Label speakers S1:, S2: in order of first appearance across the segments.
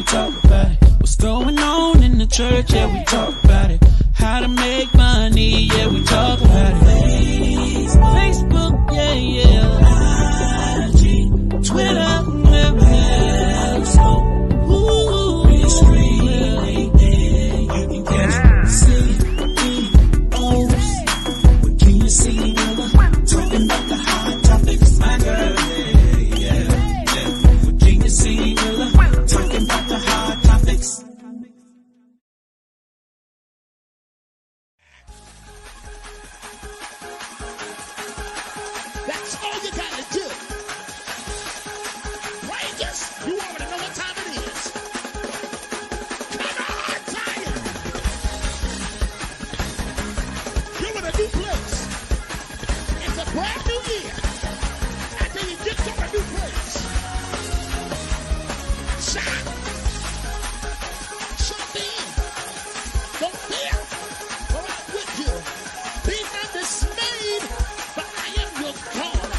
S1: we talk about it. What's going on in the church, yeah, we talk about it. How to make money, yeah, we talk about it. Facebook, yeah, yeah. IG, Twitter, web, so, ooh, ministry, yeah, you can catch CEOs with King and C, talking about the hot topics, my girl, yeah. With King and C, talking about the hot topics.
S2: That's all you gotta do. Rangers, you already know what time it is. Come on, Tiger. You're in a new place. It's a brand new year. After you get to a new place. Shout. Jump in. Don't fear, for I'm with you. Be not dismayed, for I am your God.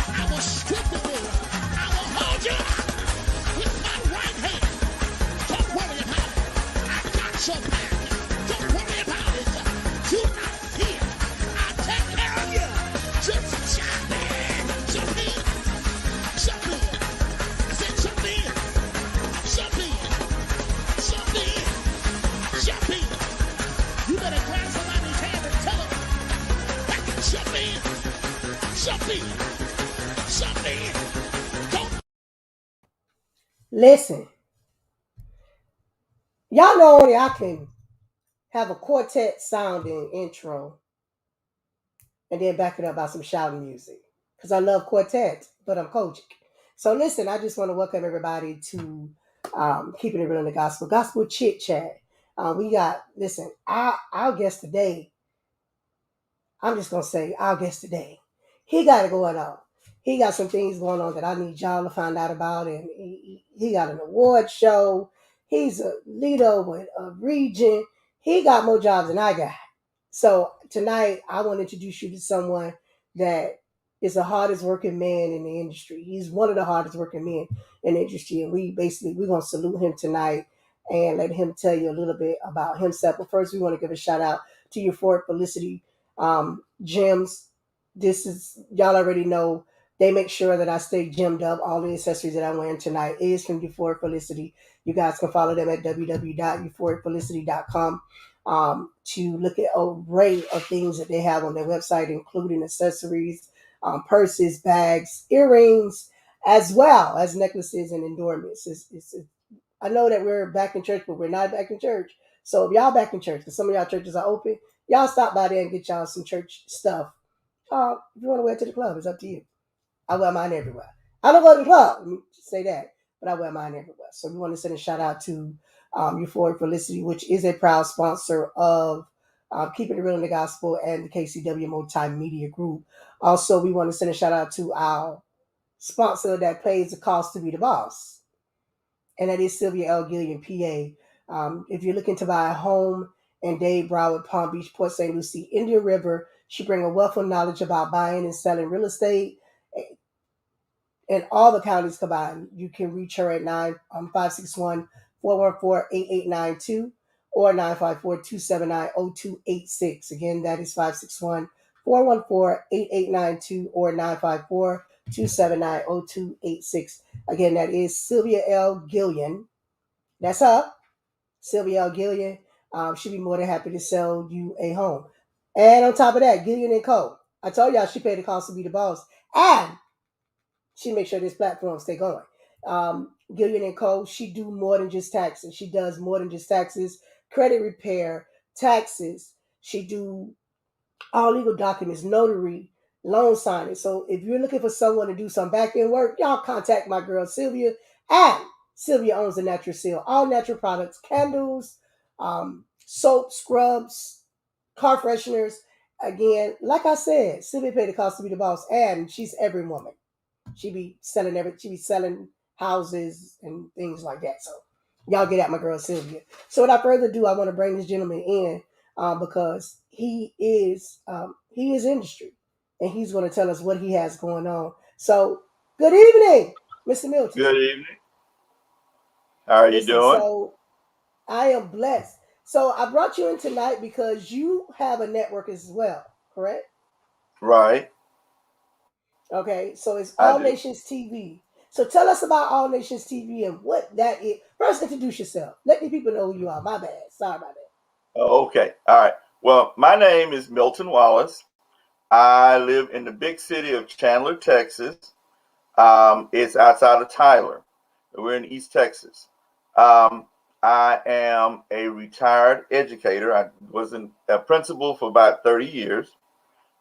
S2: I will strengthen you. I will hold you with my right hand. Don't worry about it. I got your back. Don't worry about it. Do not fear. I'll take care of you. Just jump in. Jump in. Jump in. I said jump in. Jump in. Jump in. Jump in. You better grab somebody's hand and tell them, jump in. Jump in. Jump in. Don't.
S3: Listen, y'all know only I can have a quartet sounding intro and then back it up by some shouting music because I love quartet, but I'm Kojic. So listen, I just want to welcome everybody to Keeping It Real in the Gospel Chit Chat. We got, listen, our guest today, I'm just going to say our guest today, he got it going on. He got some things going on that I need y'all to find out about. And he got an award show. He's a leader with a region. He got more jobs than I got. So tonight, I want to introduce you to someone that is the hardest working man in the industry. He's one of the hardest working men in the industry. And we're going to salute him tonight and let him tell you a little bit about himself. But first, we want to give a shout out to Euphoric Felicity Gems. This is, y'all already know, they make sure that I stay gemmed up. All the accessories that I'm wearing tonight is from Euphoric Felicity. You guys can follow them at www.euphoricfelicity.com to look at an array of things that they have on their website, including accessories, purses, bags, earrings, as well as necklaces and endorsements. I know that we're back in church, but we're not back in church. So if y'all back in church, because some of y'all churches are open, y'all stop by there and get y'all some church stuff. If you want to wear it to the club, it's up to you. I wear mine everywhere. I don't go to the club, let me just say that, but I wear mine everywhere. So we want to send a shout out to Euphoric Felicity, which is a proud sponsor of Keeping It Real in the Gospel and the KCW Multimedia Group. Also, we want to send a shout out to our sponsor that pays the cost to be the boss, and that is Sylvia L. Gillian, PA. If you're looking to buy a home in Dade, Broward, Palm Beach, Port St. Lucie, Indian River, she brings a wealth of knowledge about buying and selling real estate in all the counties combined. You can reach her at 561-414-8892 or 954-279-0286. Again, that is 561-414-8892 or 954-279-0286. Again, that is Sylvia L. Gillian. That's her, Sylvia L. Gillian. She'd be more than happy to sell you a home. And on top of that, Gillian & Co. I told y'all she paid the cost to be the boss. And she makes sure this platform stay going. Gillian & Co., she do more than just taxes. She does more than just taxes, credit repair, taxes. She do all legal documents, notary, loan signing. So if you're looking for someone to do some back-end work, y'all contact my girl Sylvia. And Sylvia owns the Natural Seal. All natural products, candles, soap, scrubs, car fresheners. Again, like I said, Sylvia paid the cost to be the boss, and she's every woman. She be selling houses and things like that. So y'all get at my girl Sylvia. So without further ado, I want to bring this gentleman in because he is industry, and he's going to tell us what he has going on. So good evening, Mr. Milton.
S4: Good evening. How are you
S3: Listen,
S4: doing?
S3: so I am blessed. So I brought you in tonight because you have a network as well, correct?
S4: Right,
S3: Okay, so it's
S4: I
S3: All
S4: do.
S3: Nations TV. So tell us about All Nations TV and what that is. First, introduce yourself. Let the people know who you are. My bad. Sorry about that.
S4: Okay, all right. Well, my name is Milton Wallace. I live in the big city of Chandler, Texas. It's outside of Tyler. We're in East Texas. Um, I am a retired educator. I was a principal for about 30 years.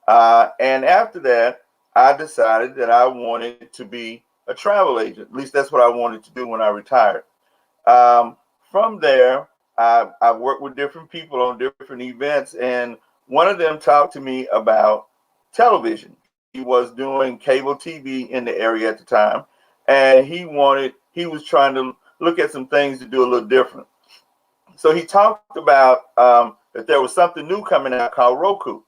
S4: And after that, I decided that I wanted to be a travel agent. At least that's what I wanted to do when I retired. Um, from there, I worked with different people on different events, and one of them talked to me about television. He was doing cable TV in the area at the time, and he was trying to look at some things to do a little different. So he talked about that there was something new coming out called Roku,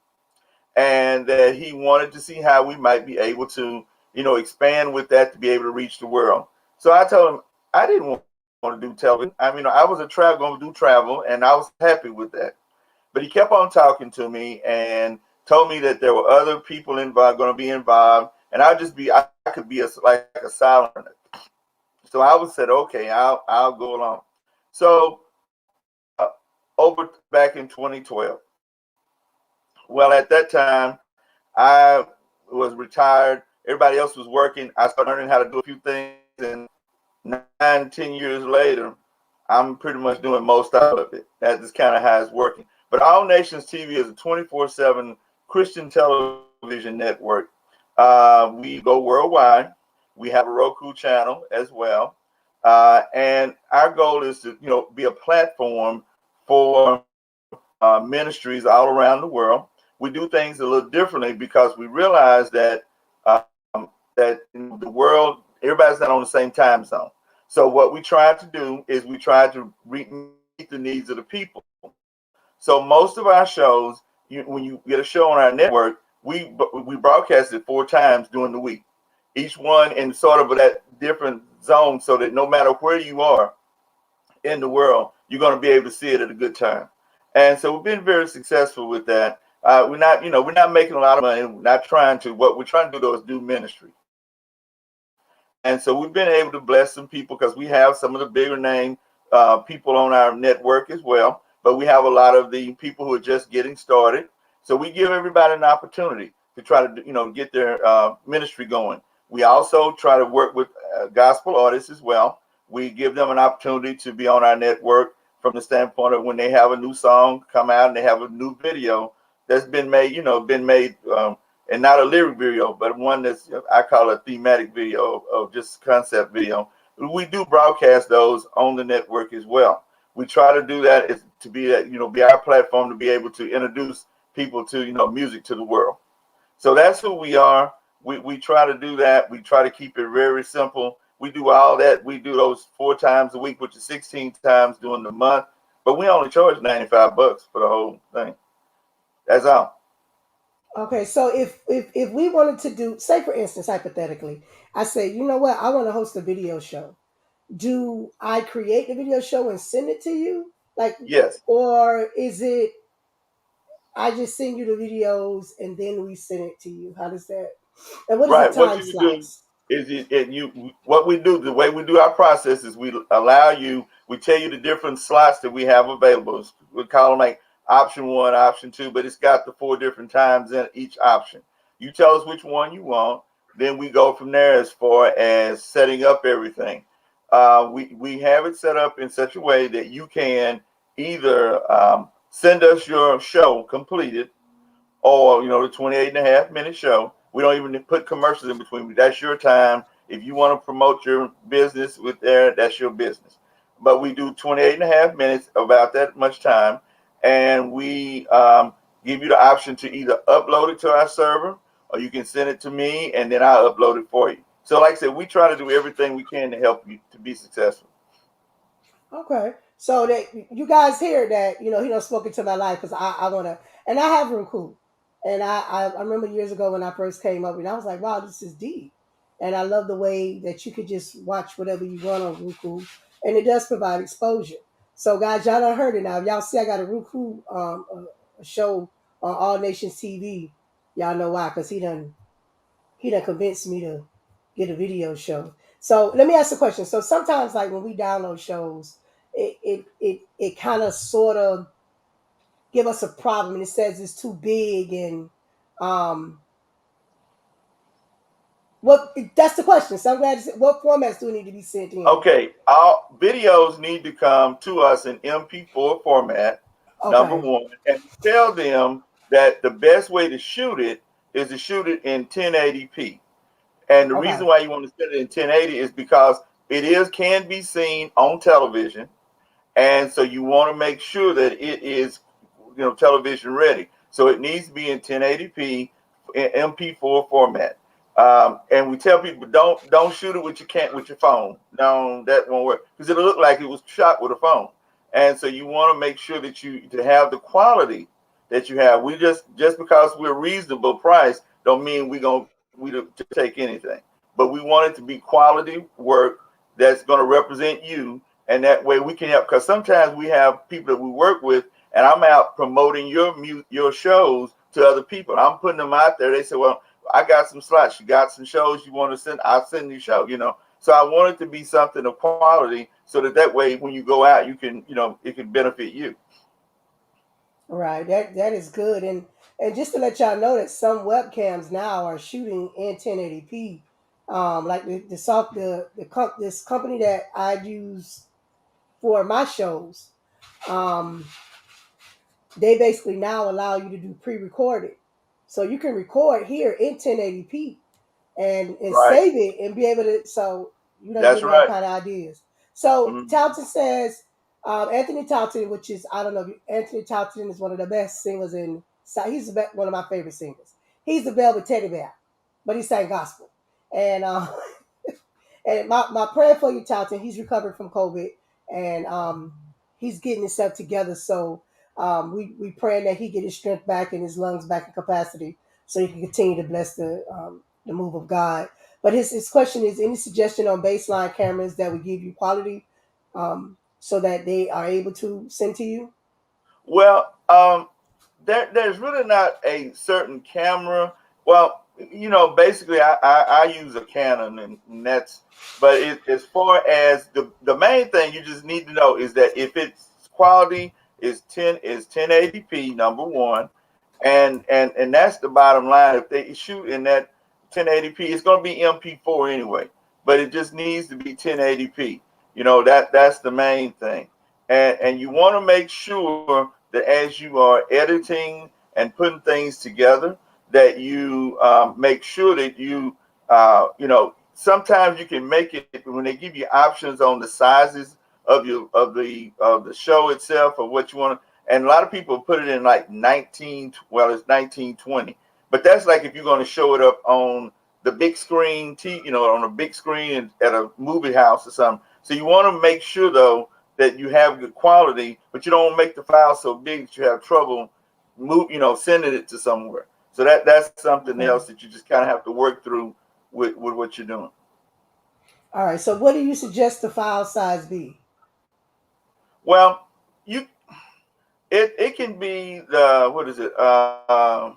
S4: and that he wanted to see how we might be able to, expand with that to be able to reach the world. So I told him I didn't want to do television. I mean, I was going to do travel, and I was happy with that. But he kept on talking to me and told me that there were other people involved, going to be involved, and I could be like a silent. So I was said, okay, I'll go along. So over back in 2012. Well, at that time, I was retired. Everybody else was working. I started learning how to do a few things, and 9, 10 years later, I'm pretty much doing most of it. That's just kind of how it's working. But All Nations TV is a 24/7 Christian television network. We go worldwide. We have a Roku channel as well, and our goal is to, be a platform for ministries all around the world. We do things a little differently because we realize that the world, everybody's not on the same time zone. So what we try to do is we try to meet the needs of the people. So most of our shows, when you get a show on our network, we broadcast it 4 times during the week, each one in sort of that different zone, so that no matter where you are in the world, you're going to be able to see it at a good time. And so we've been very successful with that. We're not making a lot of money. We're not trying to. What we're trying to do though is do ministry. And so we've been able to bless some people because we have some of the bigger name people on our network as well. But we have a lot of the people who are just getting started. So we give everybody an opportunity to try to, get their ministry going. We also try to work with gospel artists as well. We give them an opportunity to be on our network from the standpoint of when they have a new song come out and they have a new video that's been made, and not a lyric video, but one that's, I call a thematic video of just concept video. We do broadcast those on the network as well. We try to do that is to be that, be our platform to be able to introduce people to, music to the world. So that's who we are. We try to do that. We try to keep it very simple. We do all that. We do those 4 times a week, which is 16 times during the month. But we only charge $95 for the whole thing. That's all.
S3: Okay, so if we wanted to do, say for instance, hypothetically, I say, you know what, I want to host a video show. Do I create the video show and send it to you? Like,
S4: Yes.
S3: or is it I just send you the videos and then we send it to you? How does that? And what is the
S4: Right. What
S3: time
S4: you would do
S3: slots?
S4: is what we do, the way we do our process is we tell you the different slots that we have available. We call them like option one, option two, but it's got the 4 different times in each option. You tell us which one you want, then we go from there as far as setting up everything. We have it set up in such a way that you can either send us your show completed, or the 28.5 minute show. We don't even put commercials in between. That's your time. If you want to promote your business with there, that's your business. But we do 28.5 minutes, about that much time, and we give you the option to either upload it to our server, or you can send it to me and then I'll upload it for you. So like I said, we try to do everything we can to help you to be successful.
S3: Okay, so that you guys hear that, he done spoken to my life because I want to, and I have Roku, and I remember years ago when I first came up, and I was like, wow, this is deep, and I love the way that you could just watch whatever you want on Roku. and it does provide exposure. So, guys, y'all done heard it now. If y'all see I got a Roku a show on All Nations TV, y'all know why, because he done convinced me to get a video show. So let me ask a question. So sometimes, like when we download shows, it kind of sort of give us a problem, and it says it's too big, and um, what that's the question. So I'm glad you said, what formats do need to be sent in?
S4: Okay, our videos need to come to us in MP4 format, number
S3: Okay,
S4: one, and tell them that the best way to shoot it is to shoot it in 1080p. And the
S3: okay,
S4: reason why you want to set it in 1080 is because can be seen on television, and so you want to make sure that it is, television ready. So it needs to be in 1080p in MP4 format. And we tell people don't shoot it with your phone. No, that won't work because it'll look like it was shot with a phone. And so you want to make sure that you to have the quality that you have. We just because we're reasonable price don't mean we to take anything. But we want it to be quality work that's going to represent you, and that way we can help. Because sometimes we have people that we work with, and I'm out promoting your shows to other people. I'm putting them out there. They say, well, I got some slots. You got some shows you want to send? I'll send you show. So I want it to be something of quality, so that way when you go out, you can, it can benefit you.
S3: right. That is good, and just to let y'all know that some webcams now are shooting in 1080p. Like this company that I use for my shows, um, they basically now allow you to do pre-recorded, so you can record here in 1080p and
S4: Right.
S3: save it and be able to. So you don't
S4: That's
S3: give me all
S4: right.
S3: kind of ideas. So
S4: Mhm.
S3: Talton says Anthony Talton, which is I don't know. Anthony Talton is one of the best singers in. One of my favorite singers. He's the Velvet Teddy Bear, but he sang gospel. And and my prayer for you, Talton. He's recovering from COVID, and he's getting himself together. So we praying that he get his strength back and his lungs back in capacity, so he can continue to bless the move of God. But his question is: any suggestion on baseline cameras that would give you quality, so that they are able to send to you?
S4: Well, there's really not a certain camera. Well, basically, I use a Canon, and that's. But as far as the main thing you just need to know is that if it's quality is 1080p number one, and that's the bottom line. If they shoot in that 1080p, it's going to be MP4 anyway, but it just needs to be 1080p. That's the main thing, and you want to make sure that as you are editing and putting things together, that you make sure that sometimes you can make it when they give you options on the sizes of the show itself or what you want to. And a lot of people put it in like 19, well, it's 1920, but that's like if you're going to show it up on the big screen, on a big screen at a movie house or something. So you want to make sure though that you have good quality, but you don't make the file so big that you have trouble sending it to somewhere. So that's something
S3: Okay.
S4: else that you just kind of have to work through with what you're doing.
S3: All right. So what do you suggest the file size be?
S4: Well, you it can be the what is it? I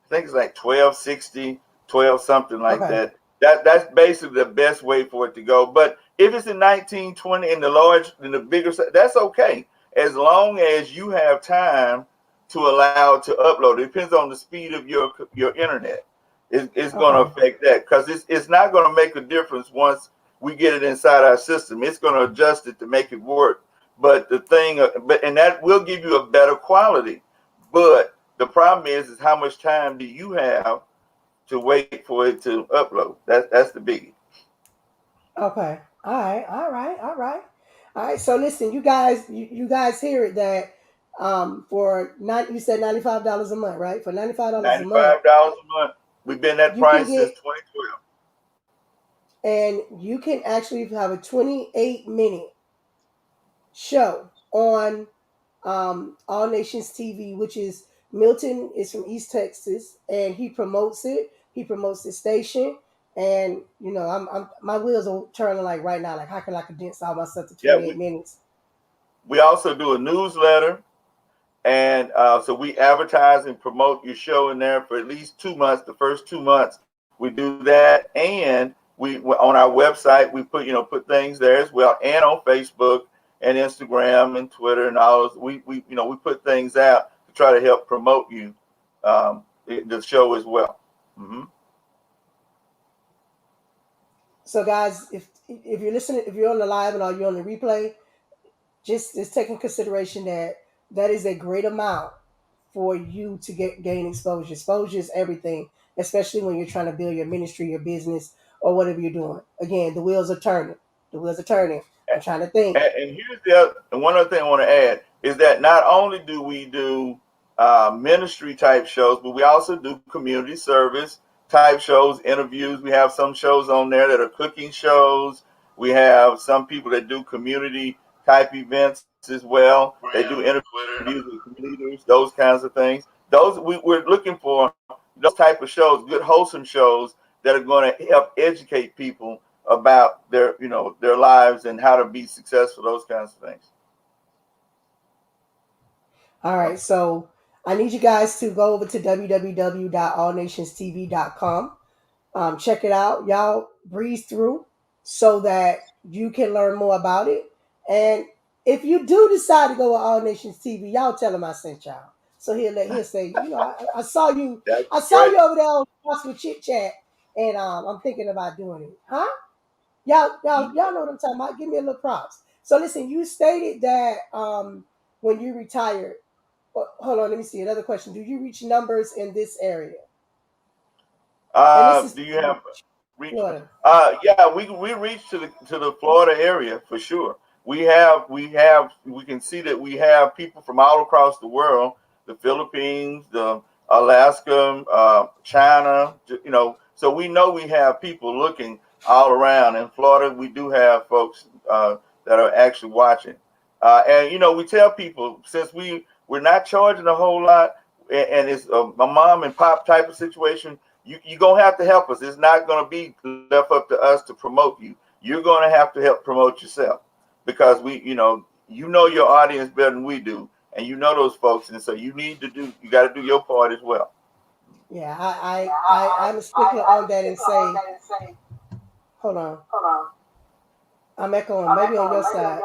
S4: think it's like 1260, 12 something like
S3: Okay.
S4: that. That's basically the best way for it to go. But if it's in 1920 in the large, in the bigger, that's okay as long as you have time to allow it to upload. It depends on the speed of your internet. It's going to
S3: Okay.
S4: affect that because it's not going to make a difference once we get it inside our system. It's going to adjust it to make it work. But the thing, and that will give you a better quality. But the problem is how much time do you have to wait for it to upload? That's the biggie.
S3: Okay. All right. All right. All right. All right. So listen, you guys hear it that for you said $95 a month, right? For $95 a month,
S4: $95 a month. We've been that
S3: you can
S4: price since
S3: get
S4: 2012.
S3: and you can actually have a 28-minute show on All Nations TV, which is Milton is from East Texas, and he promotes it. He promotes the station, And I'm my wheels are turning like right now. Like how can I condense all my stuff to
S4: Yeah,
S3: 28 minutes?
S4: we also do a newsletter, and so we advertise and promote your show in there for at least 2 months. The first 2 months, we do that, and we on our website we put things there as well, and on Facebook and Instagram and Twitter and all those. We put things out to try to help promote you, the show as well. Hmm.
S3: So guys, if you're listening, if you're on the live and or you're on the replay, just take in consideration that that is a great amount for you to gain exposure. Exposure is everything, especially when you're trying to build your ministry, your business, or whatever you're doing. Again, the wheels are turning. The wheels are turning. I'm trying to think.
S4: And here's and one other thing I want to add is that not only do we do ministry type shows, but we also do community service type shows, interviews. We have some shows on there that are cooking shows. We have some people that do community type events as well. They do interviews with leaders, those kinds of things. We're looking for those type of shows, good wholesome shows that are going to help educate people about their lives and how to be successful, those kinds of things.
S3: All right, so I need you guys to go over to www.allnationstv.com. Check it out. Y'all breeze through so that you can learn more about it. And if you do decide to go with All Nations TV, y'all tell him I sent y'all. So he'll say, I saw you,
S4: That'd
S3: I
S4: be
S3: saw
S4: great.
S3: you over there on Gospel Chit Chat, and I'm thinking about doing it. Huh? Y'all know what I'm talking about. Give me a little props. So listen, you stated that when you retired, hold on, let me see. Another question. Do you reach numbers in this area? And this is
S4: Do you have reach?
S3: Florida.
S4: Yeah, we reach to the Florida area for sure. We can see that we have people from all across the world, the Philippines, the Alaska, China. So we know we have people looking all around. In Florida, we do have folks that are actually watching. And we tell people, since we're not charging a whole lot, and it's a mom and pop type of situation, you're going to have to help us. It's not going to be left up to us to promote you. You're going to have to help promote yourself, because your audience better than we do, and you know those folks, and so you got to do your part as well.
S3: Yeah, I'm a stickler on that and say, hold on, I'm echoing, maybe on your side.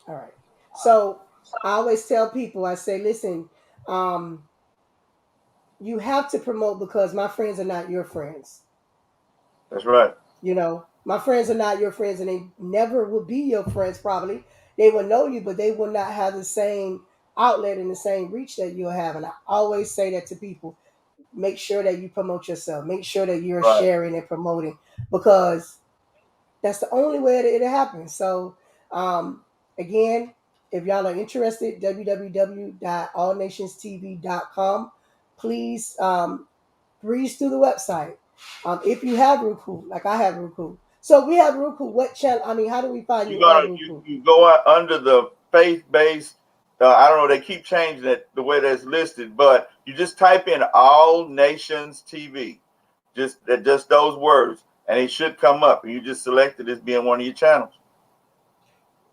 S3: All right. So I always tell people, I say, listen, um, you have to promote because my friends are not your friends.
S4: That's right.
S3: My friends are not your friends, and they never will be your friends. Probably they will know you, but they will not have the same outlet and the same reach that you'll have. And I always say that to people: make sure that you promote yourself. Make sure that you're
S4: Right.
S3: sharing and promoting because that's the only way that it'll happen. So, um, again, if y'all are interested, www.allnationstv.com. Please breeze through the website. If you have Roku, like I have Roku. So we have Roku. What channel? I mean, how do we find
S4: You're
S3: you on
S4: gonna you,
S3: Roku?
S4: you go out under the faith-based. I don't know. They keep changing it the way that's listed, but you just type in All Nations TV, just those words, and it should come up, and you just select it as being one of your channels.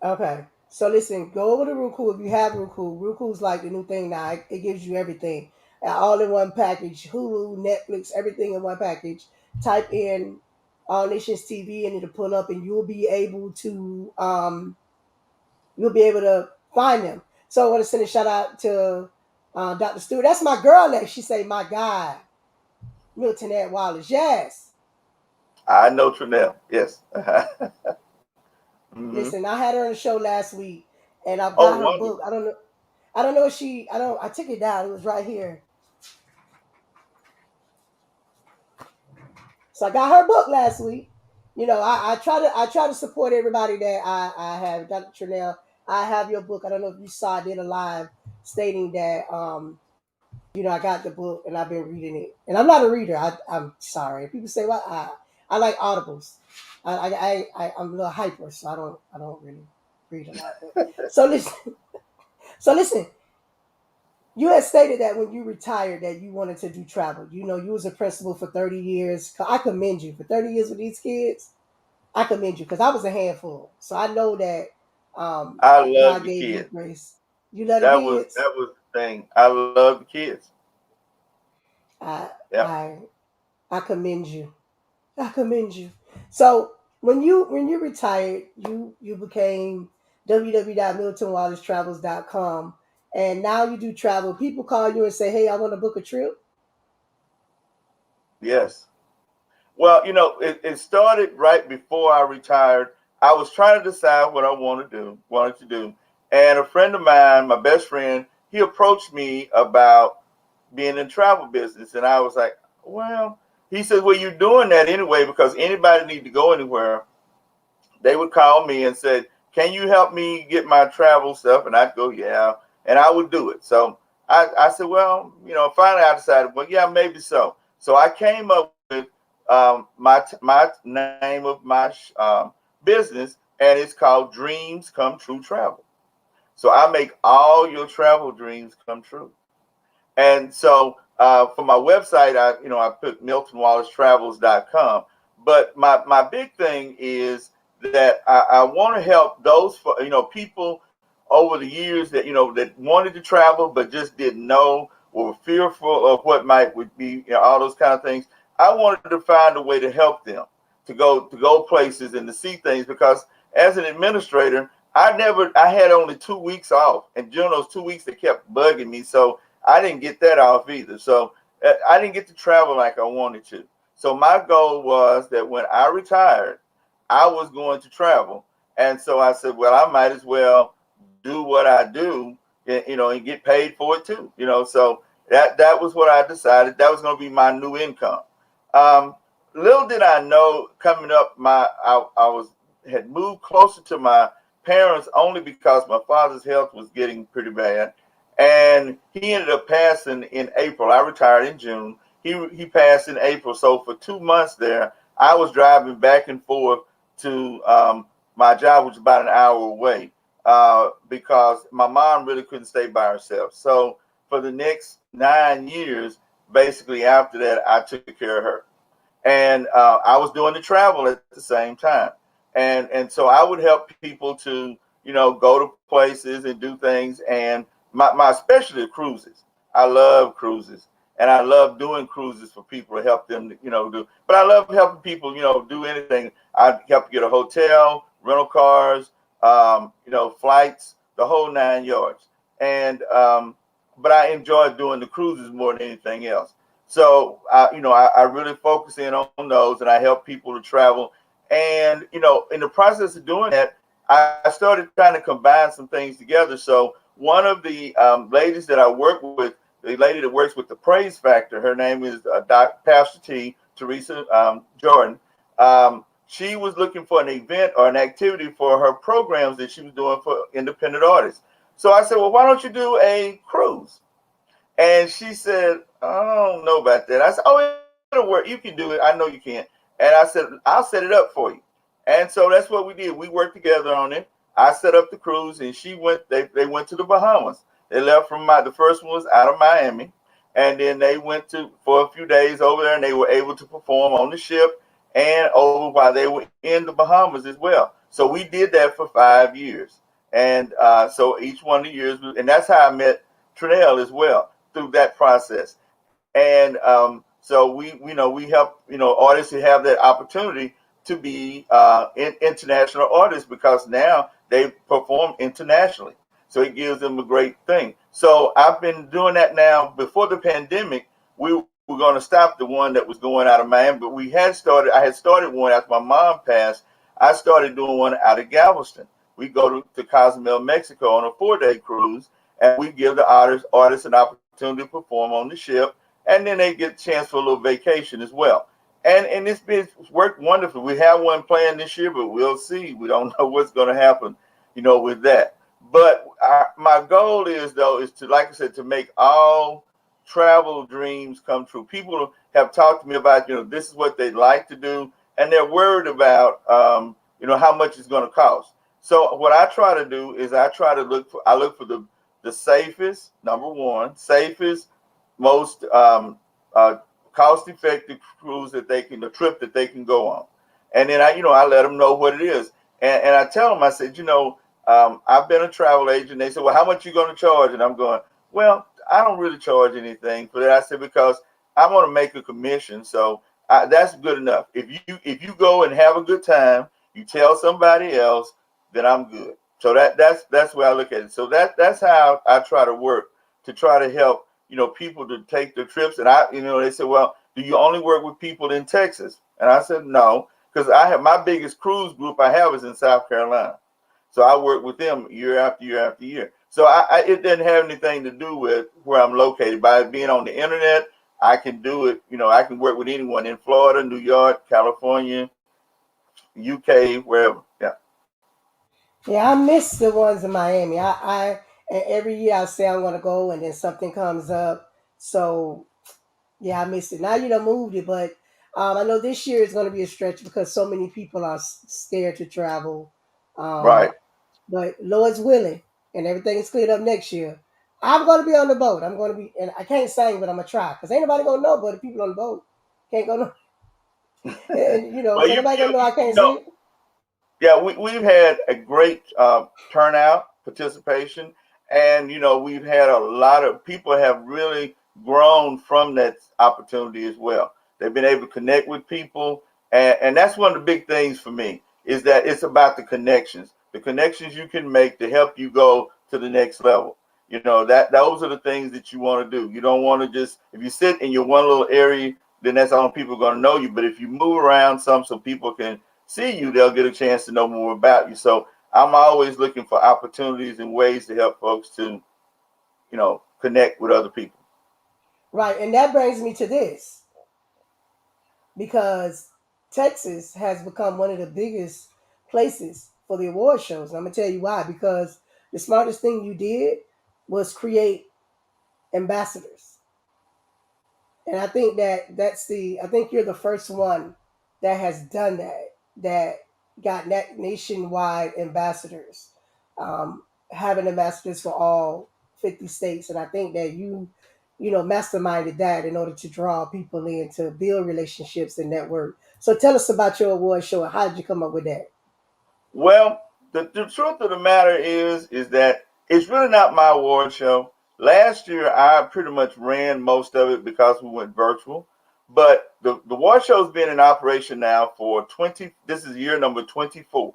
S3: Okay. So listen, go over to Roku if you have Roku. Ruku's like the new thing now. It gives you everything, all in one package. Hulu, Netflix, everything in one package. Type in All Nations TV and it'll pull up, and you'll be able to find them. So I want to send a shout out to Dr. Stewart. That's my girl. That she say, my guy, Milton Ant Wallace. Yes.
S4: I know Trinell. Yes. Hmm.
S3: Listen, I had her on the show last week, and I've
S4: Oh,
S3: got her book.
S4: wonderful.
S3: I don't know. I don't know if she. I don't. I took it down. It was right here. So I got her book last week. I try to support everybody that I have. Dr. Trinell, I have your book. I don't know if you saw. I did a live stating that I got the book and I've been reading it. And I'm not a reader. I'm sorry. People say, "Well, I like audibles." I'm a little hyper, so I don't really read a lot. So listen. So listen. You had stated that when you retired that you wanted to do travel. You know, you was a principal for 30 years. I commend you for 30 years with these kids. I commend you because I was a handful. So I know that
S4: I love
S3: God
S4: the
S3: gave you
S4: kids.
S3: grace. You love the
S4: That was
S3: kids.
S4: that was the thing. I love the kids.
S3: I
S4: Yeah.
S3: I I commend you. I commend you. So when you retired, you became www.miltonwallacetravels.com, and now you do travel. People call you and say, "Hey, I want to book a trip."
S4: Yes. Well, it started right before I retired. I was trying to decide what I wanted to do. And a friend of mine, my best friend, he approached me about being in travel business. And I was like, well, he said, well, you're doing that anyway, because anybody need to go anywhere, they would call me and say, can you help me get my travel stuff? And I'd go, yeah. And I would do it. So I said, well, finally I decided, well, yeah, maybe so. So I came up with my name of my business, and it's called Dreams Come True Travel. So I make all your travel dreams come true. And so for my website, I put miltonwallacetravels.com. But my big thing is that I want to help those people over the years that that wanted to travel but just didn't know or were fearful of what might would be, all those kind of things. I wanted to find a way to help them to go places and to see things, because as an administrator, I had only 2 weeks off, and during those 2 weeks they kept bugging me, so I didn't get that off either. So I didn't get to travel like I wanted to. So my goal was that when I retired, I was going to travel. And so I said, well, I might as well do what I do, and get paid for it too. So that was what I decided. That was going to be my new income. Um, Little did I know, coming up, I had moved closer to my parents only because my father's health was getting pretty bad, and he ended up passing in April. I retired in June. He passed in April. So for 2 months there, I was driving back and forth to my job, which was about an hour away, because my mom really couldn't stay by herself. So for the next 9 years, basically after that, I took care of her, and I was doing the travel at the same time, and so I would help people to go to places and do things, and my specialty cruises. I love cruises, and I love doing cruises for people to help them do. But I love helping people do anything. I help get a hotel, rental cars, flights, the whole 9 yards, and but I enjoy doing the cruises more than anything else. So I really focus in on those, and I help people to travel. And in the process of doing that, I started trying to combine some things together. So one of the ladies that I work with, the lady that works with the Praise Factor, her name is Pastor T. Teresa Jordan. She was looking for an event or an activity for her programs that she was doing for independent artists. So I said, well, why don't you do a cruise? And she said, I don't know about that. I said, oh, it'll work. You can do it. I know you can. And I said, I'll set it up for you. And so that's what we did. We worked together on it. I set up the cruise, and they went to the Bahamas. They left from the first one was out of Miami. And then they went for a few days over there, and they were able to perform on the ship and over while they were in the Bahamas as well. So we did that for 5 years. And so each one of the years, and that's how I met Trinell as well, through that process. And so we help artists who have that opportunity to be international artists, because now they perform internationally. So it gives them a great thing. So I've been doing that now. Before the pandemic, we were going to stop the one that was going out of Miami, but I had started one after my mom passed. I started doing one out of Galveston. We go to Cozumel, Mexico on a 4-day cruise, and we give the artists an opportunity to perform on the ship, and then they get a chance for a little vacation as well. And it's worked wonderfully. We have one planned this year, but we'll see. We don't know what's going to happen, with that. But my goal is to, like I said, to make all travel dreams come true. People have talked to me about, this is what they'd like to do, and they're worried about, how much it's going to cost. So what I try to do is I look for the safest, number one, safest, most uh, cost-effective cruise that they can, the trip that they can go on. And then I let them know what it is, and I tell them, I said, I've been a travel agent. They said, well, how much you going to charge? And I'm going, well, I don't really charge anything for that. I said, because I want to make a commission, so that's good enough. If you go and have a good time, you tell somebody else, then I'm good. So that's where I look at it. So that's how I try to work, to try to help people to take their trips. And they said, well, do you only work with people in Texas? And I said, no, because I have my biggest cruise group I have is in South Carolina. So I work with them year after year after year. So it didn't have anything to do with where I'm located. By being on the internet, I can do it. I can work with anyone in Florida, New York, California, UK, wherever. Yeah.
S3: Yeah, I miss the ones in Miami. And every year I say I'm going to go, and then something comes up. So yeah, I missed it. Now you done moved it, but I know this year is going to be a stretch because so many people are scared to travel.
S4: Right.
S3: But Lord's willing, and everything is cleared up next year. I'm going to be on the boat. I'm going to be, and I can't sing, but I'm gonna try because ain't nobody gonna know but the people on the boat. Can't go no, and
S4: Well,
S3: so nobody gonna know I
S4: you
S3: can't
S4: know,
S3: sing.
S4: yeah, we've had a great turnout, participation, and we've had a lot of people have really grown from that opportunity as well. They've been able to connect with people, and that's one of the big things for me is that it's about the connections you can make to help you go to the next level. That those are the things that you want to do. You don't want to just if you sit in your one little area, then that's all people are going to know you. But if you move around some, so people can see you, they'll get a chance to know more about you. So I'm always looking for opportunities and ways to help folks to, connect with other people.
S3: Right, and that brings me to this because Texas has become one of the biggest places for the award shows. And I'm gonna tell you why. Because the smartest thing you did was create ambassadors. And I think I think you're the first one that has done that got nationwide ambassadors, having ambassadors for all 50 states. And I think that masterminded that in order to draw people in to build relationships and network. So tell us about your award show and how did you come up with that?
S4: Well, the truth of the matter is that it's really not my award show. Last year, I pretty much ran most of it because we went virtual. But the award show's been in operation now for 20, this is year number 24.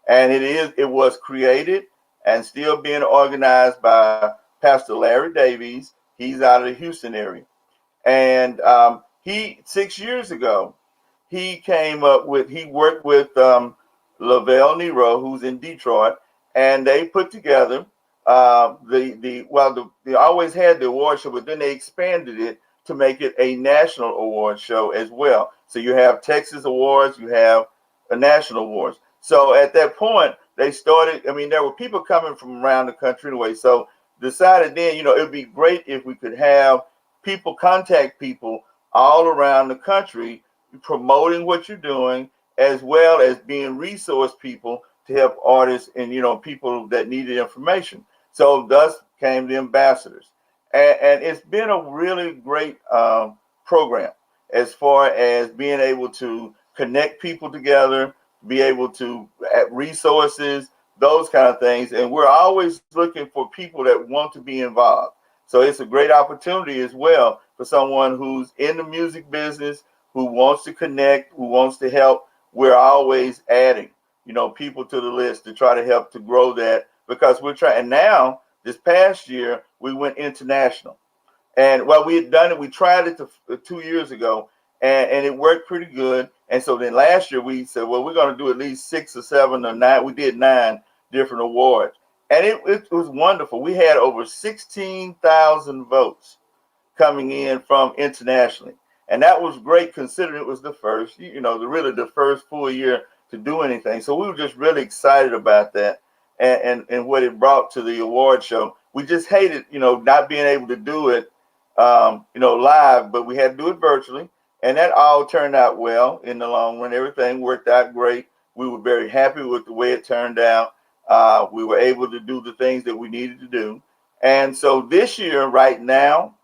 S4: And it was created and still being organized by Pastor Larry Davies. He's out of the Houston area. And he 6 years ago, he worked with Lavelle Nero, who's in Detroit, and they put together they always had the award show, but then they expanded it to make it a national award show as well. So you have Texas awards, you have a national awards. So at that point, they started. I mean, there were people coming from around the country anyway. So decided then, it would be great if we could have people contact people all around the country promoting what you're doing, as well as being resource people to help artists and people that needed information. So thus came the ambassadors, and it's been a really great program as far as being able to connect people together, be able to add resources, those kind of things. And we're always looking for people that want to be involved. So it's a great opportunity as well for someone who's in the music business, who wants to connect, who wants to help. We're always adding, people to the list to try to help to grow that, because we're trying. And now, this past year, we went international. And while we had done it, we tried it 2 years ago, and it worked pretty good. And so then last year we said, well, we're going to do at least 6 or 7 or 9. We did 9 different awards, and it was wonderful. We had over 16,000 votes coming in from internationally, and that was great considering it was the first, the first full year to do anything. So we were just really excited about that, and what it brought to the award show. We just hated, not being able to do it live, but we had to do it virtually, and that all turned out well in the long run. Everything worked out great. We were very happy with the way it turned out. We were able to do the things that we needed to do, And so this year, right now,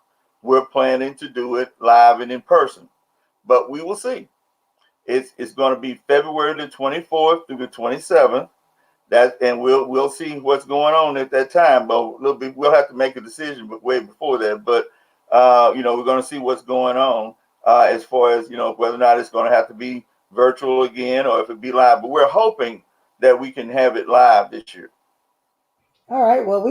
S4: we're planning to do it live and in person, but we will see. It's going to be February the 24th through the 27th. And we'll see what's going on at that time. But a little bit, we'll have to make a decision, but way before that. But we're going to see what's going on as far as whether or not it's going to have to be virtual again or if it be live. But we're hoping that we can have it live this year.
S3: All right. Well,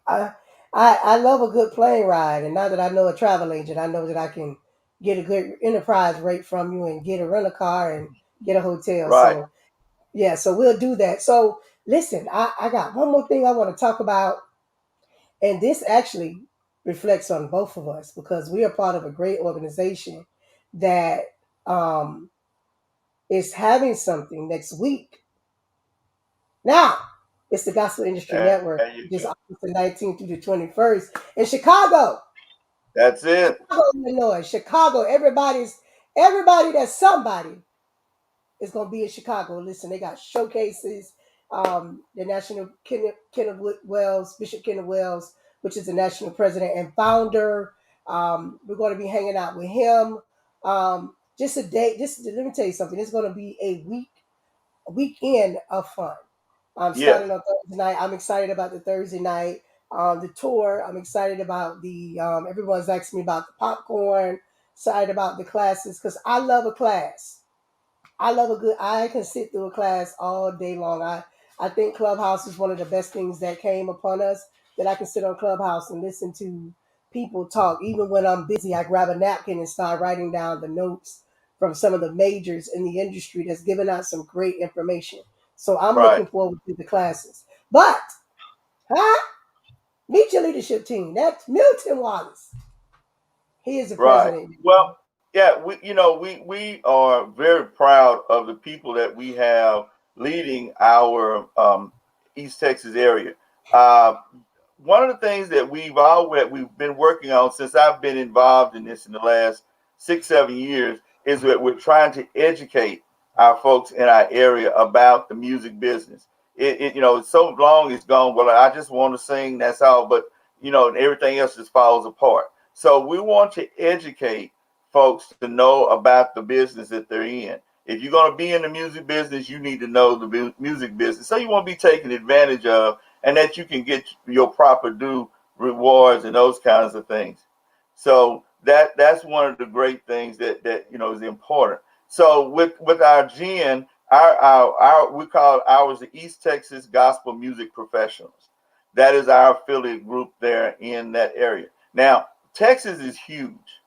S3: I love a good plane ride, and now that I know a travel agent, I know that I can get a good enterprise rate from you and get a rental car and get a hotel.
S4: Right.
S3: So yeah, so we'll do that. So listen, I got one more thing I want to talk about, and this actually reflects on both of us because we are part of a great organization that um, is having something next week. Now, it's the Gospel Industry
S4: There
S3: Network,
S4: you
S3: which is
S4: go.
S3: August the 19th through the 21st in Chicago,
S4: That's it.
S3: Illinois. Chicago, everybody that's somebody is going to be in Chicago. Listen, they got showcases. The National Wells, Bishop Kenneth Wells, which is the national president and founder. We're going to be hanging out with him. Just a day. Just let me tell you something. It's going to be a weekend of fun.
S4: Yes.
S3: Starting on Thursday night. I'm excited about the Thursday night. The tour. I'm excited about the. Everyone's asking me about the popcorn. Excited about the classes because I love a class. I love a good. I can sit through a class all day long. I think Clubhouse is one of the best things that came upon us. That I can sit on Clubhouse and listen to people talk. Even when I'm busy, I grab a napkin and start writing down the notes from some of the majors in the industry that's giving out some great information. So I'm
S4: Right.
S3: looking forward to the classes. But huh? Meet your leadership team. That's Milton Wallace. He is the
S4: Right.
S3: president.
S4: Well, yeah, we are very proud of the people that we have leading our East Texas area. Uh, One of the things that we've been working on since I've been involved in this in the last 6, 7 years is that we're trying to educate our folks in our area about the music business. It's so long it's gone. Well, I just want to sing. That's all. But everything else just falls apart. So we want to educate folks to know about the business that they're in. If you're going to be in the music business, you need to know the music business. So you won't be taken advantage of and that you can get your proper due rewards and those kinds of things. So that's one of the great things that is important. So with our GN, our we call ours the East Texas Gospel Music Professionals. That is our affiliate group there in that area. Now, Texas is huge.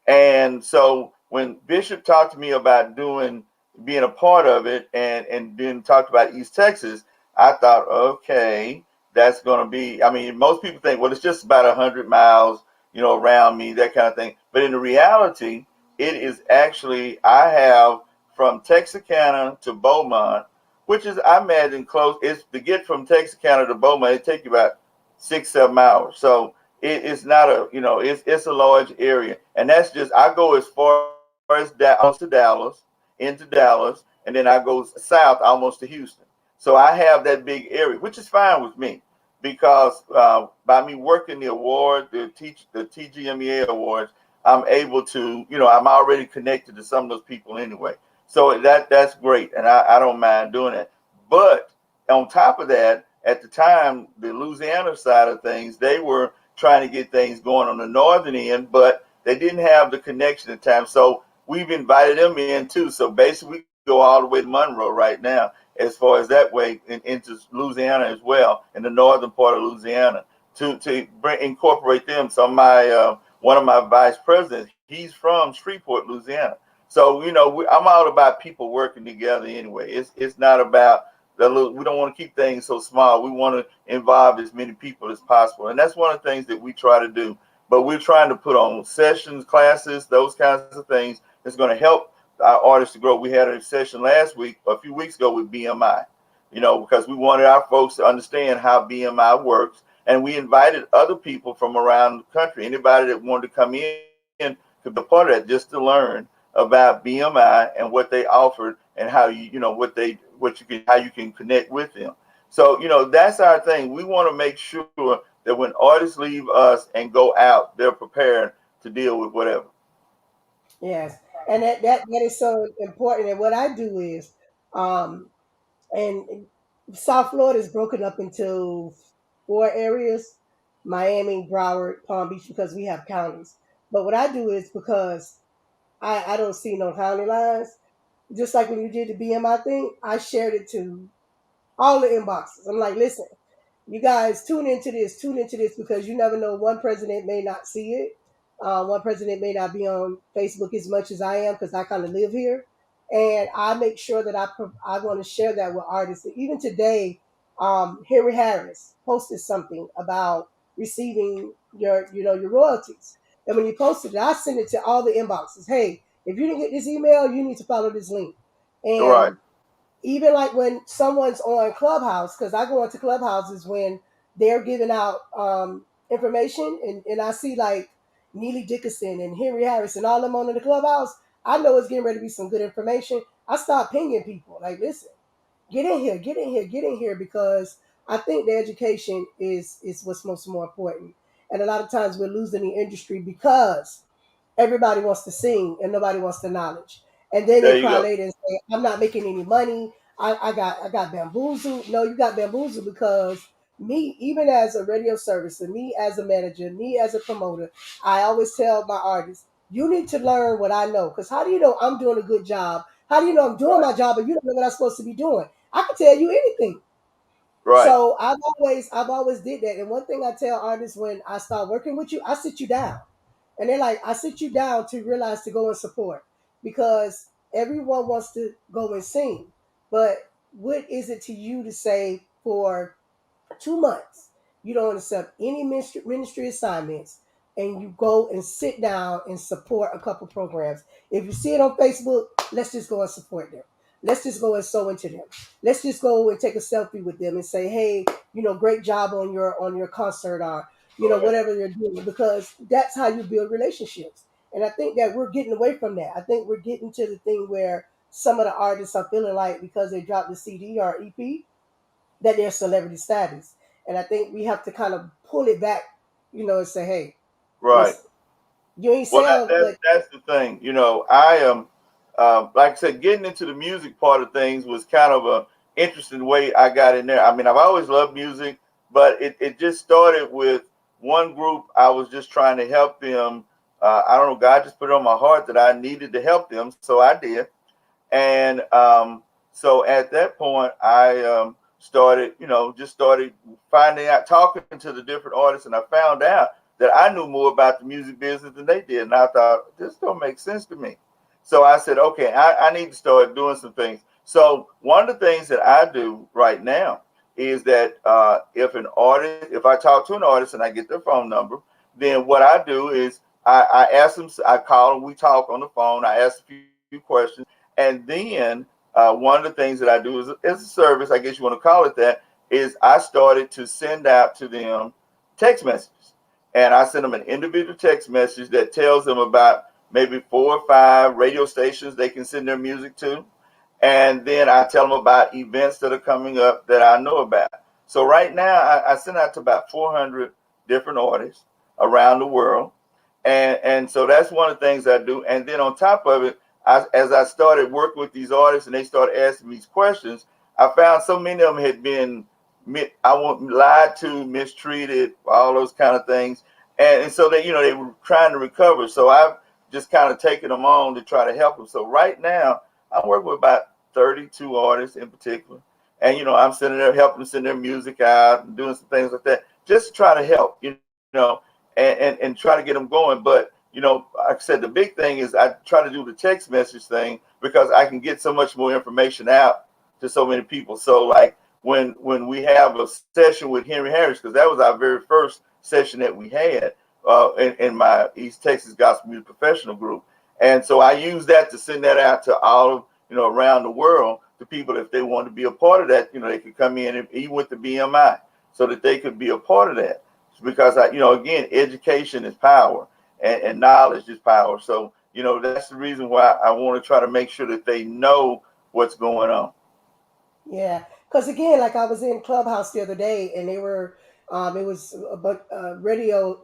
S4: And so when Bishop talked to me about being a part of it and then talked about East Texas, I thought, okay, that's going to be, I mean, most people think, well, it's just about 100 miles, around me, that kind of thing. But in the reality, it is actually, I have from Texarkana to Beaumont, which is, I imagine, close. It's to get from Texarkana to Beaumont, it takes you about 6, 7 hours. So it's not it's a large area. And that's just, I go as far as almost to Dallas, into Dallas, and then I go south almost to Houston. So I have that big area, which is fine with me because by me working the award, the TGMEA awards, I'm able to, I'm already connected to some of those people anyway. So that's great, and I don't mind doing it. But on top of that, at the time, the Louisiana side of things, they were trying to get things going on the northern end, but they didn't have the connection at the time. So we've invited them in too. So basically, we go all the way to Monroe right now, as far as that way into Louisiana as well, in the northern part of Louisiana, to incorporate them. So my one of my vice presidents, he's from Shreveport, Louisiana. So I'm all about people working together anyway. It's not about we don't want to keep things so small. We want to involve as many people as possible, and that's one of the things that we try to do. But we're trying to put on sessions, classes, those kinds of things that's going to help our artists to grow. We had a session last week, a few weeks ago, with BMI, because we wanted our folks to understand how BMI works. And we invited other people from around the country. Anybody that wanted to come in could be a part of that just to learn about BMI and what they offered and how how you can connect with them. So, that's our thing. We want to make sure that when artists leave us and go out, they're prepared to deal with whatever.
S3: Yes, and that is so important. And what I do is, um, and South Florida is broken up into four areas: Miami, Broward, Palm Beach, because we have counties. But what I do is because I don't see no county lines. Just like when you did the BMI thing, I shared it to all the inboxes. I'm like, listen, you guys tune into this because you never know. One president may not see it. One president may not be on Facebook as much as I am because I kind of live here, and I make sure that I want to share that with artists. Even today, Henry Harris posted something about receiving your royalties, and when he posted it, I sent it to all the inboxes. Hey, if you didn't get this email, you need to follow this link,
S4: Right,
S3: and even like when someone's on Clubhouse, because I go into Clubhouses when they're giving out information, and I see like Neely Dickinson and Henry Harris and all them on in the Clubhouse, I know it's getting ready to be some good information. I start pinging people like, listen, get in here, get in here, get in here, because I think the education is what's most more important. And a lot of times we're losing the industry because everybody wants to sing and nobody wants the knowledge. And then they
S4: there you
S3: cry
S4: go.
S3: later and say, I'm not making any money. I got bamboozled. No, you got bamboozled because me, even as a radio service, and me as a manager, me as a promoter, I always tell my artists, you need to learn what I know. Because how do you know I'm doing a good job? How do you know I'm doing
S4: Right,
S3: my job and you don't know what I'm supposed to be doing? I can tell you anything.
S4: right,
S3: So I've always did that. And one thing I tell artists when I start working with you, I sit you down. And they're like, I sit you down to realize to go and support because everyone wants to go and sing. But what is it to you to say for 2 months, you don't accept any ministry assignments, and you go and sit down and support a couple programs? If you see it on Facebook, let's just go and support them. Let's just go and sew into them. Let's just go and take a selfie with them and say, hey, great job on your concert, or
S4: right,
S3: whatever they're doing, because that's how you build relationships. And I think that we're getting away from that. I think we're getting to the thing where some of the artists are feeling like because they dropped the CD or EP that they're celebrity status. And I think we have to kind of pull it back, and say, hey,
S4: right.
S3: listen, you ain't
S4: Well,
S3: sell, but
S4: that's the thing. I am, like I said, getting into the music part of things was kind of a interesting way I got in there. I mean, I've always loved music, but it just started with one group. I was just trying to help them. I don't know, God just put it on my heart that I needed to help them, so I did. And so at that point, I started, just started finding out, talking to the different artists, and I found out that I knew more about the music business than they did. And I thought, this don't make sense to me. So I said, okay, I need to start doing some things. So one of the things that I do right now is that if I talk to an artist and I get their phone number, then what I do is I ask them, I call them, we talk on the phone, I ask a few questions, and then one of the things that I do is a service, I guess you want to call it that, is I started to send out to them text messages. And I send them an individual text message that tells them about maybe 4 or 5 radio stations they can send their music to. And then I tell them about events that are coming up that I know about. So right now, I send out to about 400 different artists around the world. And so that's one of the things I do. And then on top of it, as I started working with these artists and they started asking me these questions, I found so many of them had been, I want lied to, mistreated, all those kind of things. And so they were trying to recover. So I've just kind of taken them on to try to help them. So right now I'm working with about 32 artists in particular. And, I'm sending their, helping them send their music out and doing some things like that, just to try to help, and try to get them going. But, like I said, the big thing is I try to do the text message thing because I can get so much more information out to so many people. So like when we have a session with Henry Harris, because that was our very first session that we had in my East Texas Gospel Music Professional group. And so I use that to send that out to all of, around the world to people. If they want to be a part of that, they could come in and even with the BMI so that they could be a part of that. Because again, education is power and knowledge is power. So, that's the reason why I want to try to make sure that they know what's going on.
S3: yeah, because again, like I was in Clubhouse the other day, and they were It was but radio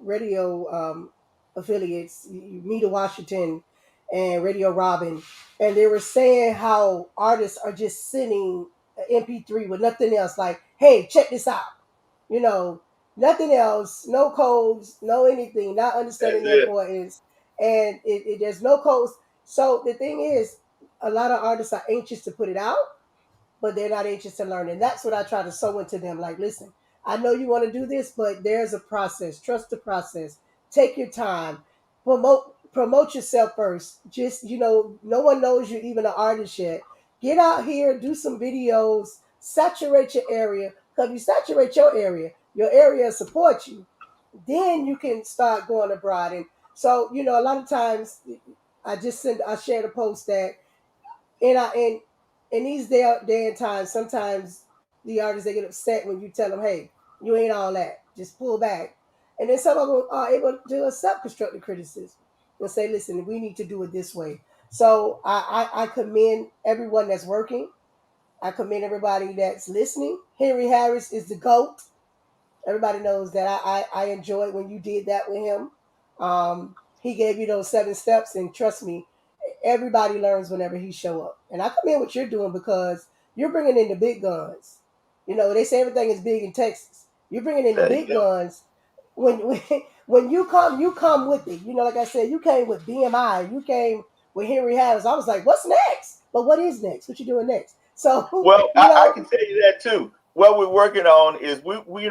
S3: affiliates, Meta Washington and Radio Robin, and they were saying how artists are just sending an MP3 with nothing else. Like, hey, check this out. You know, nothing else, no codes, no anything, not
S4: That's
S3: understanding the
S4: it.
S3: importance, and there's no codes. So the thing is, a lot of artists are anxious to put it out, but they're not anxious to learn. And that's what I try to sow into them. Like, listen, I know you want to do this, but there's a process. Trust the process. Take your time. Promote yourself first. Just, no one knows you're even an artist yet. Get out here, do some videos, saturate your area. Because if you saturate your area support you. Then you can start going abroad. And so, a lot of times I shared a post that in these day and times, sometimes the artists they get upset when you tell them, "Hey, you ain't all that. Just pull back." And then some of them are able to accept constructive criticism and say, "Listen, we need to do it this way." So I commend everyone that's working. I commend everybody that's listening. Henry Harris is the GOAT. Everybody knows that I enjoyed when you did that with him. He gave you those 7 steps, and trust me, everybody learns whenever he show up. And I commend what you're doing because you're bringing in the big guns. They say everything is big in Texas. You're bringing in the
S4: There you
S3: big
S4: go.
S3: guns. When when you come with it. Like I said, you came with BMI. You came with Henry Harris. I was like, what's next? But what is next? What you doing next? So
S4: Well, I can tell you that too. What we're working on is we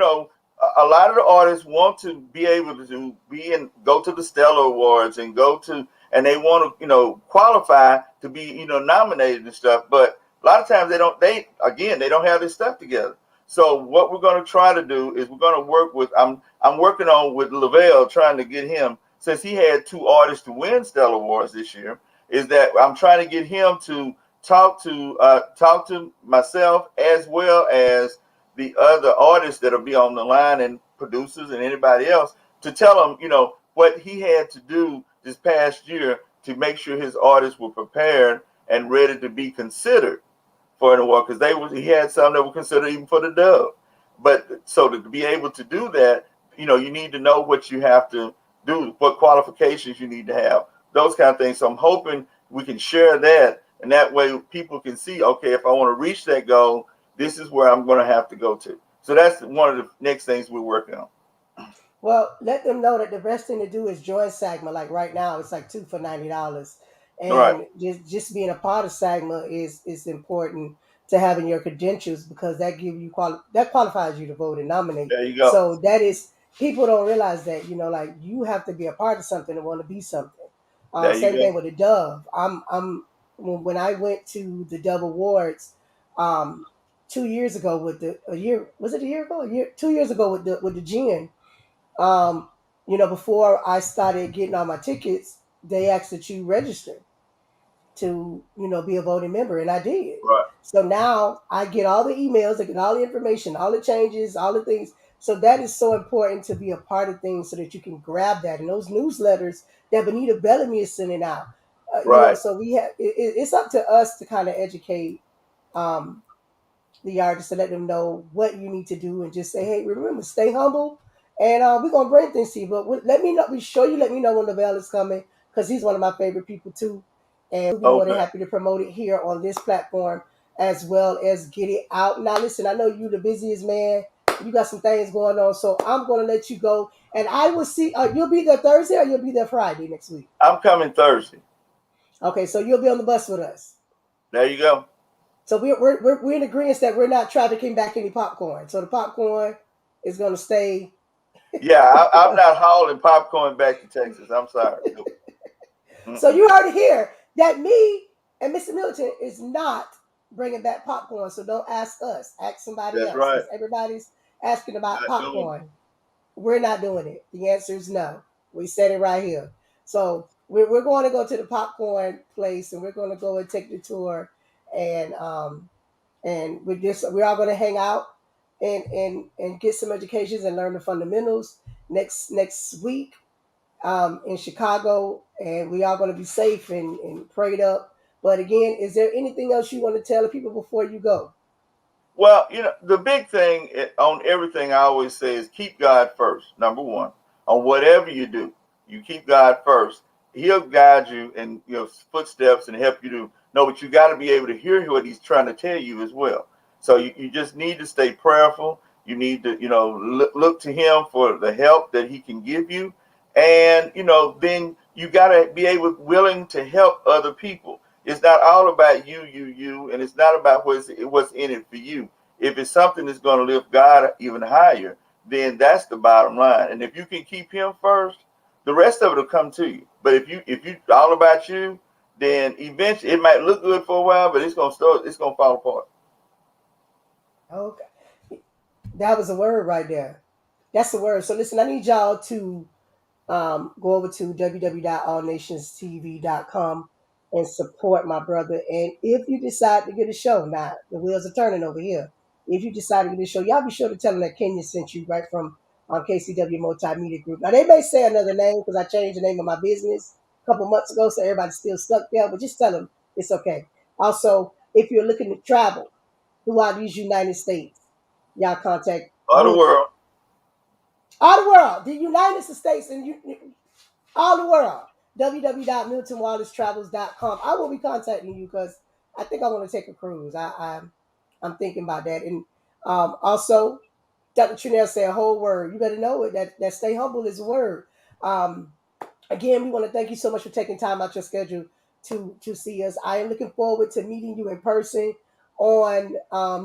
S4: a lot of the artists want to be able to be and go to the Stellar Awards and and they want to qualify to be nominated and stuff. But a lot of times they don't have this stuff together. So what we're going to try to do is we're going to work with I'm working on with Lavelle trying to get him, since he had 2 artists to win Stellar Awards this year. Is that I'm trying to get him to talk to myself as well as the other artists that'll be on the line and producers and anybody else to tell them, what he had to do this past year to make sure his artists were prepared and ready to be considered for an award, because he had some that were considered even for the dub. But so to be able to do that, you need to know what you have to do, what qualifications you need to have, those kind of things. So I'm hoping we can share that, and that way people can see, okay, if I want to reach that goal, this is where I'm going to have to go to. So that's one of the next things we're working on.
S3: Well, let them know that the best thing to do is join SAGMA. Like right now, it's like two for $90,
S4: All right.
S3: and just being a part of SAGMA is important to having your credentials because that qualifies you to vote and nominate.
S4: There you go.
S3: So that is people don't realize that like you have to be a part of something and want to be something.
S4: There you
S3: Same thing
S4: go.
S3: with the Dove. I'm when I went to the Dove Awards, um, 2 years ago with a year was it a year ago 2 years ago with the Gin. um, before I started getting all my tickets, they asked that you register to, be a voting member, and I did.
S4: Right.
S3: So now I get all the emails, I get all the information, all the changes, all the things. So that is so important to be a part of things so that you can grab that. And those newsletters that Benita Bellamy is sending out,
S4: Right.
S3: so it's up to us to kind of educate um, the artists to let them know what you need to do and just say, hey, remember, stay humble. And we're gonna bring things to you, but let me know. Be sure you let me know when Lavelle is coming because he's one of my favorite people too, and we'll be more than
S4: Okay.
S3: happy to promote it here on this platform as well as get it out. Now, listen, I know you're the busiest man. You got some things going on, so I'm gonna let you go, and I will see. You'll be there Thursday, or you'll be there Friday next week.
S4: I'm coming Thursday.
S3: Okay, so you'll be on the bus with us.
S4: There you go.
S3: So we're in agreement that we're not trafficking back any popcorn. So the popcorn is going to stay.
S4: Yeah, I'm not hauling popcorn back to Texas. I'm sorry. Nope.
S3: So
S4: Mm-mm.
S3: you heard it here that me and Mr. Milton is not bringing back popcorn. So don't ask us. Ask somebody
S4: That's
S3: else
S4: right.
S3: because everybody's asking about
S4: Not doing
S3: popcorn. We're not doing it. The answer is no. We said it right here. So we're going to go to the popcorn place and we're going to go and take the tour and we're all going to hang out and get some educations and learn the fundamentals next week in Chicago, and we are going to be safe and prayed up. But again, is there anything else you want to tell the people before you go?
S4: Well, the big thing on everything I always say is keep God first. Number one, on whatever you do, you keep God first. He'll guide you in your footsteps and help you to know, but you got to be able to hear what He's trying to tell you as well. So you just need to stay prayerful. You need to, look to Him for the help that He can give you, and then you got to be willing to help other people. It's not all about you, and it's not about what's in it for you. If it's something that's going to lift God even higher, then that's the bottom line. And if you can keep Him first, the rest of it will come to you. But if you all about you, then eventually it might look good for a while, but it's gonna fall apart.
S3: Okay. That was a word right there. That's the word. So listen, I need y'all to go over to www.allnationstv.com and support my brother. And if you decide to get a show, now the wheels are turning over here. If you decide to get a show, y'all be sure to tell them that Kenya sent you right from KCW Multimedia Group. Now they may say another name because I changed the name of my business a couple months ago, so everybody's still stuck there. But just tell them it's okay. Also, if you're looking to travel throughout these United States, y'all contact
S4: All the
S3: Milton.
S4: world.
S3: All the world, the United States, and all the world. www.miltonwallacetravels.com. I will be contacting you because I think I want to take a cruise. I'm thinking about that. And also, Dr. Trinell said a whole word. You better know it. That stay humble is a word. Um, Again, we want to thank you so much for taking time out your schedule to see us. I am looking forward to meeting you in person on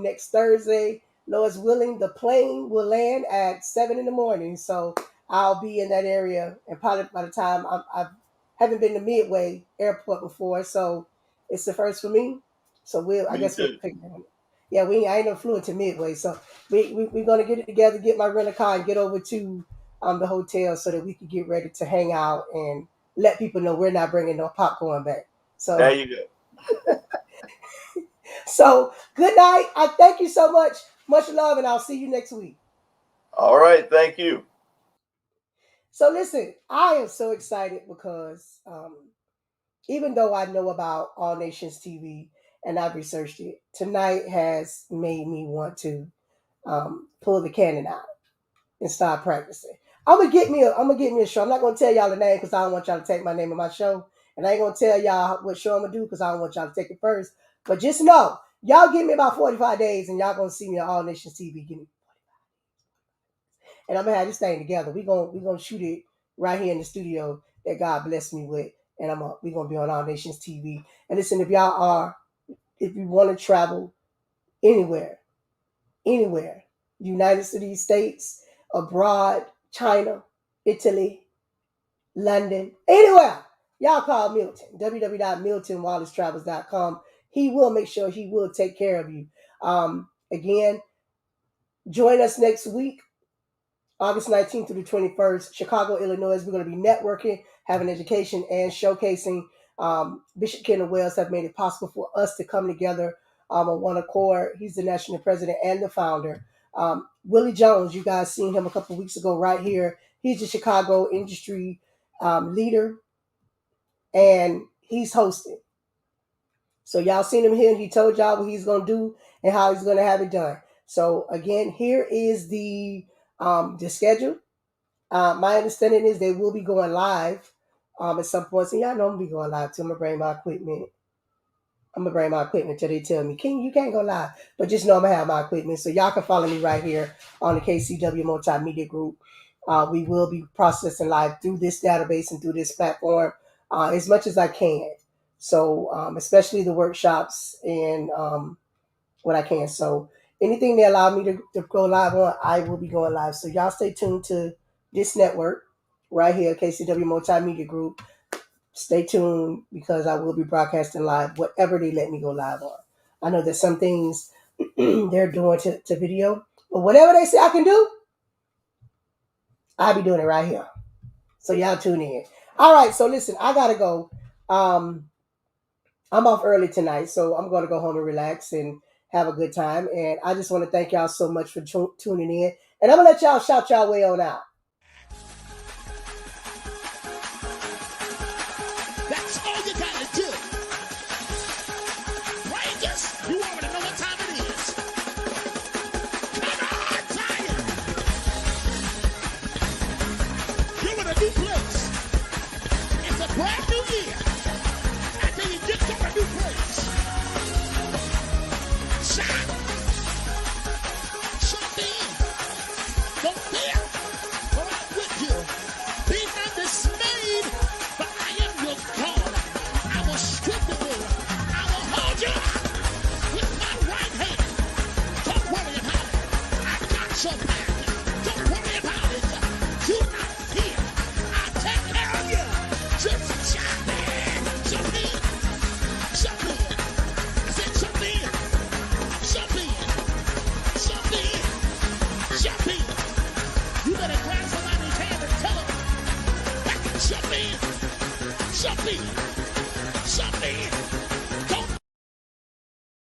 S3: next Thursday. Lord's willing, the plane will land at 7 in the morning. So I'll be in that area. And probably by the time I haven't been to Midway Airport before. So it's the first for me. So I
S4: Me
S3: guess we'll
S4: too.
S3: figure it out. Yeah, I ain't no fluent to Midway. So we're going to get it together, get my rental car, and get over to the hotel so that we could get ready to hang out and let people know we're not bringing no popcorn back.
S4: There
S3: So,
S4: you go.
S3: good night. I thank you so much. Much love, and I'll see you next week.
S4: All right. Thank you.
S3: So, listen, I am so excited because even though I know about All Nations TV and I've researched it, tonight has made me want to pull the cannon out and start practicing. I'm gonna get me a show. I'm not gonna tell y'all the name because I don't want y'all to take my name of my show, and I ain't gonna tell y'all what show I'm gonna do because I don't want y'all to take it first. But just know, y'all give me about 45 days, and y'all gonna see me on All Nations TV. And I'm gonna have this thing together. We gonna shoot it right here in the studio that God blessed me with, and we gonna be on All Nations TV. And listen, if you want to travel anywhere, United States, abroad, China, Italy, London, anywhere, y'all call Milton, www.miltonwallacetravels.com. He will make sure he will take care of you. Again, join us next week, August 19th through the 21st, Chicago, Illinois. We're going to be networking, having education, and showcasing. Bishop Kenneth Wells have made it possible for us to come together on one accord. He's the national president and the founder. Willie Jones, you guys seen him a couple of weeks ago right here. He's the Chicago industry leader, and he's hosting. So y'all seen him here, and he told y'all what he's going to do and how he's going to have it done. So again, here is the schedule. My understanding is they will be going live at some point. So y'all know I'm going to be going live too. I'm going to bring my equipment. Till they tell me, King, you can't go live. But just know I'm going to have my equipment. So y'all can follow me right here on the KCW Multimedia Group. We will be processing live through this database and through this platform as much as I can. So especially the workshops and what I can. So anything they allow me to go live on, I will be going live. So y'all stay tuned to this network right here, KCW Multimedia Group. Stay tuned because I will be broadcasting live, whatever they let me go live on. I know there's some things they're doing to video, but whatever they say I can do, I'll be doing it right here. So y'all tune in. All right, so listen, I gotta go. I'm off early tonight, so I'm gonna go home and relax and have a good time. And I just want to thank y'all so much for tuning in. And I'm gonna let y'all shout y'all way on out.
S2: That's all you gotta do. Rangers, you already know what time it is. your back. Don't worry about it. You're not here. I'll take care of you. Just jump in. Jump in. Jump in. I said jump in. Jump in. Jump in. Jump in. You better grab somebody's hand and tell them, jump in. Jump in. Jump in.